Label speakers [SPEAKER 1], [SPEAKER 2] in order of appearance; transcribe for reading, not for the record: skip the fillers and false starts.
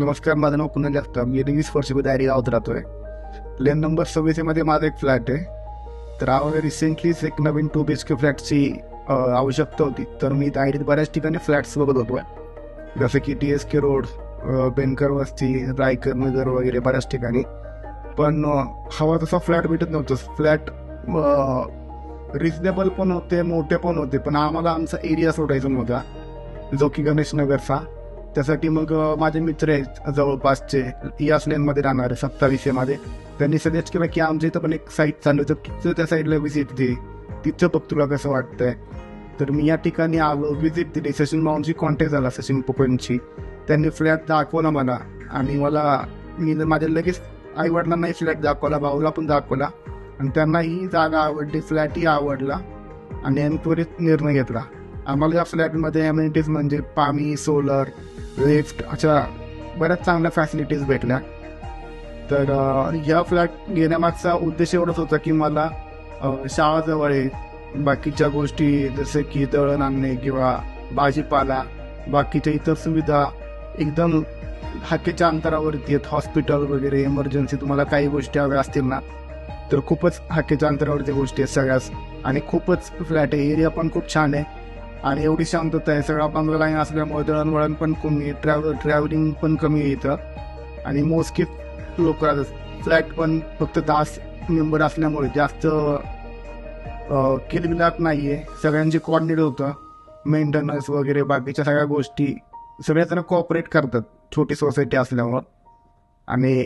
[SPEAKER 1] नमस्कार, माझं नाव कुणाल जगताप. मी 20 वर्षाची तयारी गावात राहतोय. लेन नंबर 26 मध्ये माझा एक फ्लॅट आहे. तर आम्हाला रिसेंटलीच एक नवीन 2 BHK फ्लॅटची आवश्यकता होती. तर मी डायरेक्ट बऱ्याच ठिकाणी फ्लॅट्स बघत होतो, जसं की TSK रोड, बेनकर वस्ती, रायकर नगर वगैरे बऱ्याच ठिकाणी. पण हवा तसा फ्लॅट भेटत नव्हतं. फ्लॅट रिजनेबल पण होते, मोठे पण होते, पण आम्हाला आमचा एरिया सोडायचा नव्हता, जो की गणेश नगरचा. त्यासाठी मग माझे मित्र आहेत जवळपासचे, याच लेनमध्ये राहणारे 27 मध्ये, त्यांनी सजेस्ट केलं की आमच्या इथं पण एक साईट चालू होतं, तिथं त्या साईडला व्हिजिट दे, तिथं बघ तुला कसं वाटतंय. तर मी या ठिकाणी आलो, व्हिजिट दिली. सचिन भाऊंची कॉन्टॅक्ट झाला, सचिन पोपनची. त्यांनी फ्लॅट दाखवला मला, आणि मी माझ्या लगेच आईवडिलांनाही फ्लॅट दाखवला, भाऊला पण दाखवला, आणि त्यांना ही जागा आवडली, फ्लॅटही आवडला, आणि आम्ही त्वरित निर्णय घेतला. आम्हाला या फ्लॅटमध्ये अमेनिटीज म्हणजे पाणी, सोलर, लिफ्ट अशा बऱ्याच चांगल्या फॅसिलिटीज भेटल्या. तर ह्या फ्लॅट घेण्यामागचा उद्देश एवढाच होता की मला शाळाजवळ आहे, बाकीच्या गोष्टी जसे की दळण आणणे किंवा भाजीपाला, बाकीच्या इतर सुविधा एकदम हाकेच्या अंतरावरती आहेत. हॉस्पिटल वगैरे, इमर्जन्सी तुम्हाला काही गोष्टी हव्या असतील ना, तर खूपच हाकेच्या अंतरावरती गोष्टी आहेत सगळ्याच. आणि खूपच फ्लॅट आहे, एरिया पण खूप छान आहे, आणि एवढी शांतता आहे. सगळा बंगला लाईन असल्यामुळे दळणवळण पण कमी, ट्रॅव्हलिंग पण कमी आहे इथं, आणि मोजके लोक राहतात. फ्लॅट पण फक्त 10 मेंबर असल्यामुळे जास्त किलबिलाट नाही आहे. सगळ्यांचे कोऑर्डिनेट होतं, मेंटेनन्स वगैरे बाकीच्या सगळ्या गोष्टी सगळ्या जण कोऑपरेट करतात, छोटी सोसायटी असल्यामुळं. आणि